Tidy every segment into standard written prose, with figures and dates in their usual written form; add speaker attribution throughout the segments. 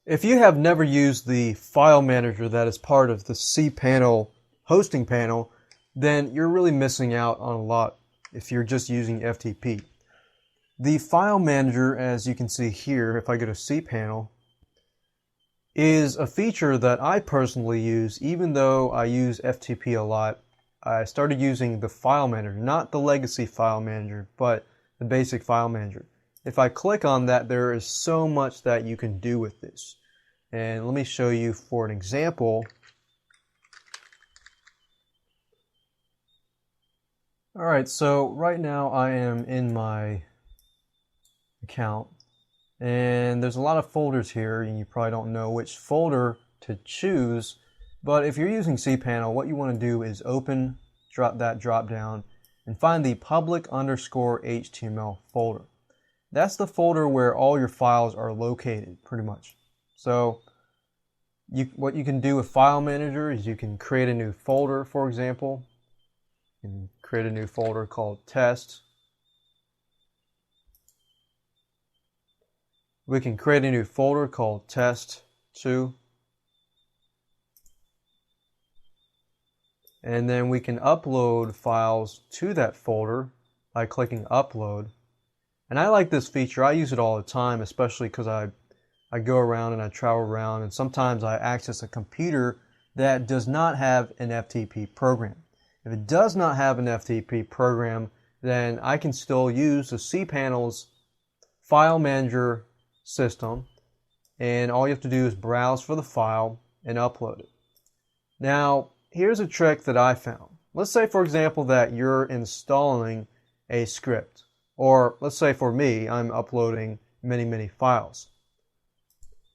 Speaker 1: If you have never used the file manager that is part of the Cpanel hosting panel, then you're really missing out on a lot if you're just using FTP. The file manager, as you can see here, if I go to Cpanel, is a feature that I personally use. Even though I use FTP a lot, I started using the file manager, not the legacy file manager, but the basic file manager. If I click on that, there is so much that you can do with this. And let me show you for an example. Alright, so right now I am in my account, and there's a lot of folders here, and you probably don't know which folder to choose. But if you're using Cpanel, what you want to do is drop down, and find the public_HTML folder. That's the folder where all your files are located, pretty much. So what you can do with File Manager is you can create a new folder, for example. You can create a new folder called Test. We can create a new folder called Test2. And then we can upload files to that folder by clicking Upload. And I like this feature. I use it all the time, especially because I go around and I travel around, and sometimes I access a computer that does not have an FTP program. If it does not have an FTP program, then I can still use the Cpanel's file manager system, and all you have to do is browse for the file and upload it. Now, here's a trick that I found. Let's say, for example, that you're installing a script. Or let's say for me, I'm uploading many files.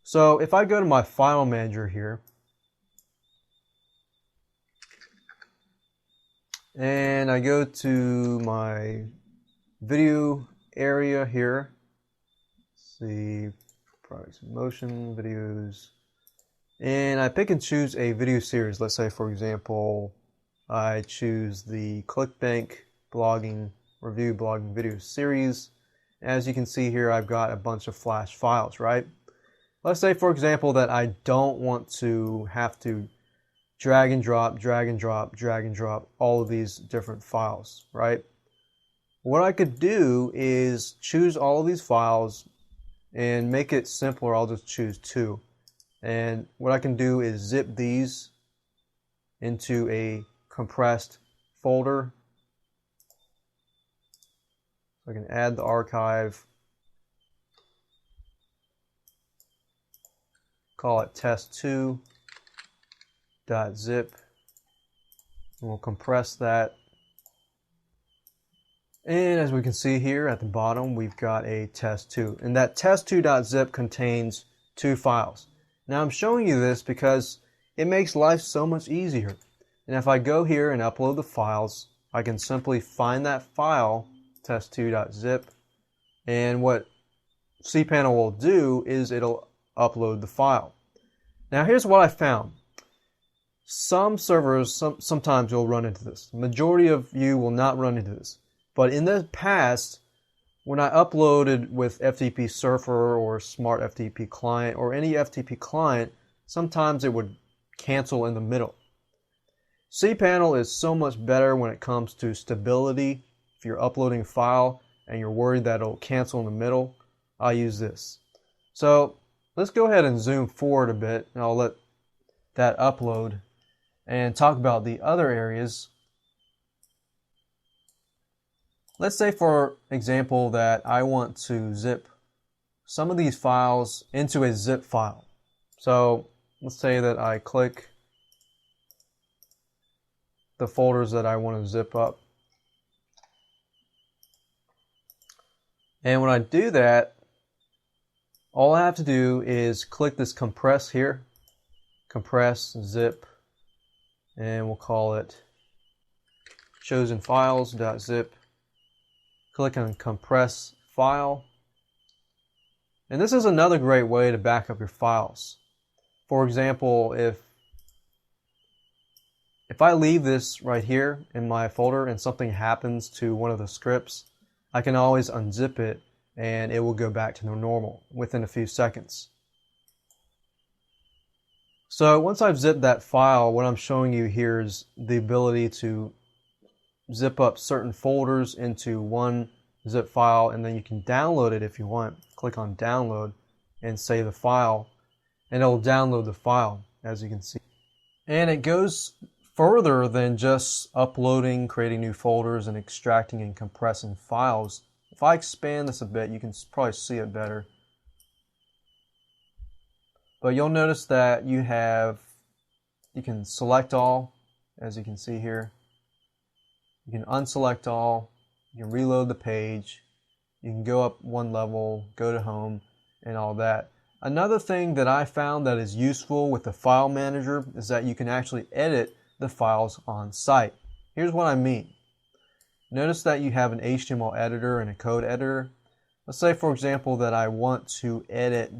Speaker 1: So if I go to my file manager here, and I go to my video area here, let's see, products in motion, videos, and I pick and choose a video series. Let's say, for example, I choose the ClickBank review blogging video series. As you can see here, I've got a bunch of flash files, right? Let's say, for example, that I don't want to have to drag and drop all of these different files, right? What I could do is choose all of these files and make it simpler. I'll just choose 2. And what I can do is zip these into a compressed folder. I can add the archive, call it test2.zip, and we'll compress that. And as we can see here at the bottom, we've got a test2, and that test2.zip contains 2 files. Now I'm showing you this because it makes life so much easier. And if I go here and upload the files, I can simply find that file, test2.zip, and what Cpanel will do is it'll upload the file. Now here's what I found. Some servers, sometimes you'll run into this. The majority of you will not run into this. But in the past, when I uploaded with FTP Surfer or Smart FTP Client or any FTP client, sometimes it would cancel in the middle. Cpanel is so much better when it comes to stability. If you're uploading a file and you're worried that it'll cancel in the middle, I'll use this. So let's go ahead and zoom forward a bit, and I'll let that upload and talk about the other areas. Let's say, for example, that I want to zip some of these files into a zip file. So let's say that I click the folders that I want to zip up. And when I do that, all I have to do is click this compress here, compress, zip, and we'll call it chosenfiles.zip. Click on compress file. And this is another great way to back up your files. For example, if I leave this right here in my folder and something happens to one of the scripts, I can always unzip it and it will go back to normal within a few seconds. So once I've zipped that file, what I'm showing you here is the ability to zip up certain folders into one zip file, and then you can download it if you want. Click on download and save the file, and it'll download the file, as you can see. And it goes further than just uploading, creating new folders, and extracting and compressing files. If I expand this a bit, you can probably see it better. But you'll notice that you can select all, as you can see here. You can unselect all, you can reload the page, you can go up one level, go to home, and all that. Another thing that I found that is useful with the file manager is that you can actually edit the files on site. Here's what I mean. Notice that you have an HTML editor and a code editor. Let's say, for example, that I want to edit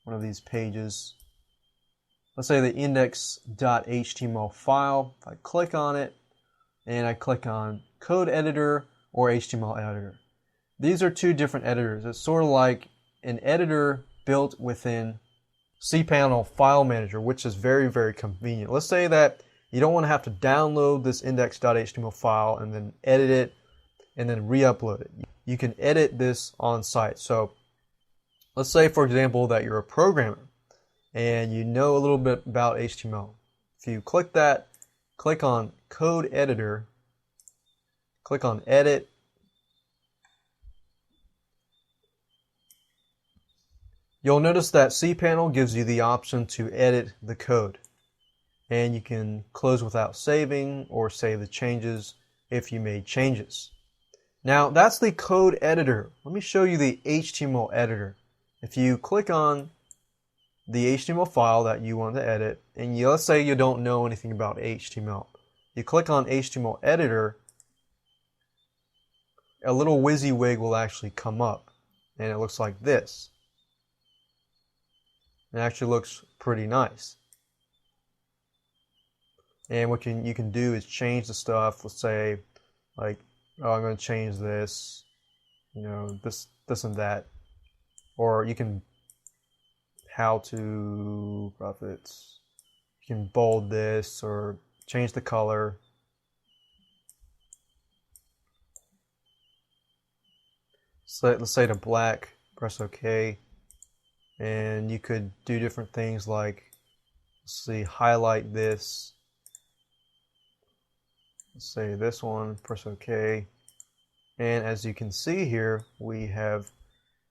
Speaker 1: one of these pages. Let's say the index.html file. If I click on it and I click on code editor or HTML editor. These are two different editors. It's sort of like an editor built within Cpanel file manager, which is very, very convenient. Let's say that you don't want to have to download this index.html file and then edit it and then re-upload it. You can edit this on site. So let's say, for example, that you're a programmer and you know a little bit about HTML. If you click that, click on Code Editor, click on Edit, you'll notice that Cpanel gives you the option to edit the code. And you can close without saving or save the changes if you made changes. Now, that's the code editor. Let me show you the HTML editor. If you click on the HTML file that you want to edit, and let's say you don't know anything about HTML, you click on HTML editor, a little WYSIWYG will actually come up, and it looks like this. It actually looks pretty nice. And what you can do is change the stuff. Let's say, like, oh, I'm going to change this, this and that. Or you can how to profits. You can bold this or change the color. So let's say to black, press OK. And you could do different things like, let's see, highlight this. Let's say this one, press OK. And as you can see here, we have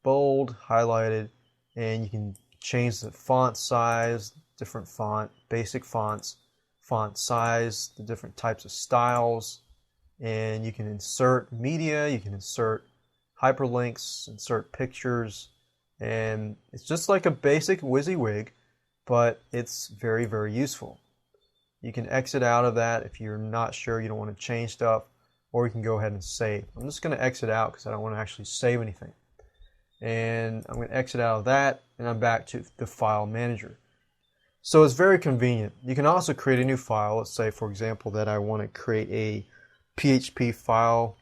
Speaker 1: bold, highlighted, and you can change the font size, different font, basic fonts, font size, the different types of styles, and you can insert media, you can insert hyperlinks, insert pictures, and it's just like a basic WYSIWYG, but it's very, very useful. You can exit out of that if you're not sure, you don't want to change stuff, or you can go ahead and save. I'm just going to exit out because I don't want to actually save anything. And I'm going to exit out of that, and I'm back to the file manager. So it's very convenient. You can also create a new file. Let's say, for example, that I want to create a PHP file.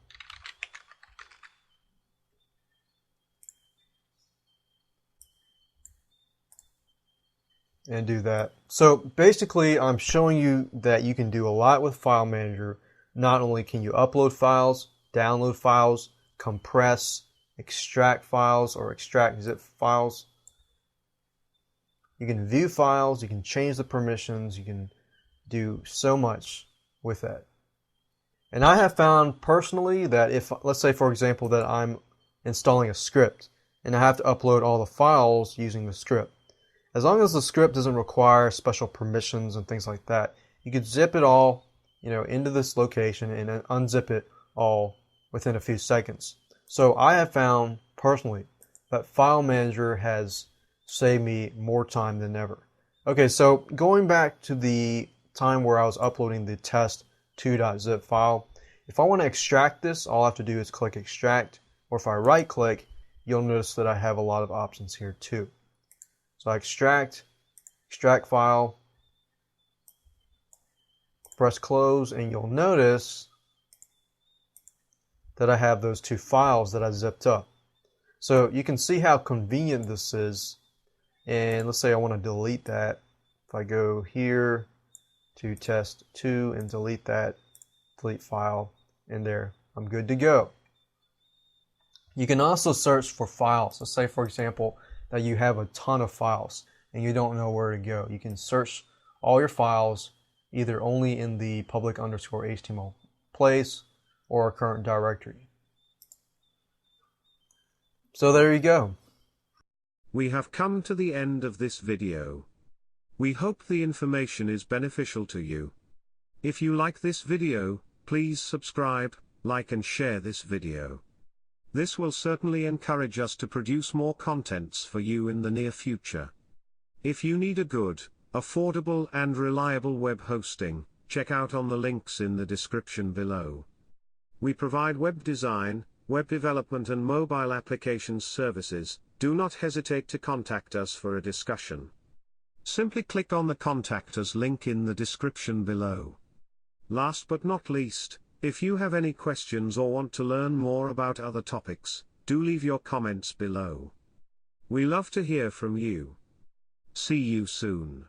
Speaker 1: And do that. So basically, I'm showing you that you can do a lot with File Manager. Not only can you upload files, download files, compress, extract files or extract zip files. You can view files, you can change the permissions, you can do so much with that. And I have found personally that if, let's say for example, that I'm installing a script and I have to upload all the files using the script. As long as the script doesn't require special permissions and things like that, you could zip it all, into this location and then unzip it all within a few seconds. So I have found personally that File Manager has saved me more time than ever. Okay, so going back to the time where I was uploading the test2.zip file, if I want to extract this, all I have to do is click extract, or if I right click, you'll notice that I have a lot of options here too. So I extract file, press close, and you'll notice that I have those two files that I zipped up. So you can see how convenient this is. And let's say I want to delete that. If I go here to test2 and delete that, delete file, and there, I'm good to go. You can also search for files. Let's say, for example, that you have a ton of files and you don't know where to go. You can search all your files either only in the public_HTML place or a current directory. So there you go.
Speaker 2: We have come to the end of this video. We hope the information is beneficial to you. If you like this video, please subscribe, like and share this video. This will certainly encourage us to produce more contents for you in the near future. If you need a good, affordable and reliable web hosting, check out on the links in the description below. We provide web design, web development and mobile applications services. Do not hesitate to contact us for a discussion. Simply click on the Contact Us link in the description below. Last but not least, if you have any questions or want to learn more about other topics, do leave your comments below. We love to hear from you. See you soon.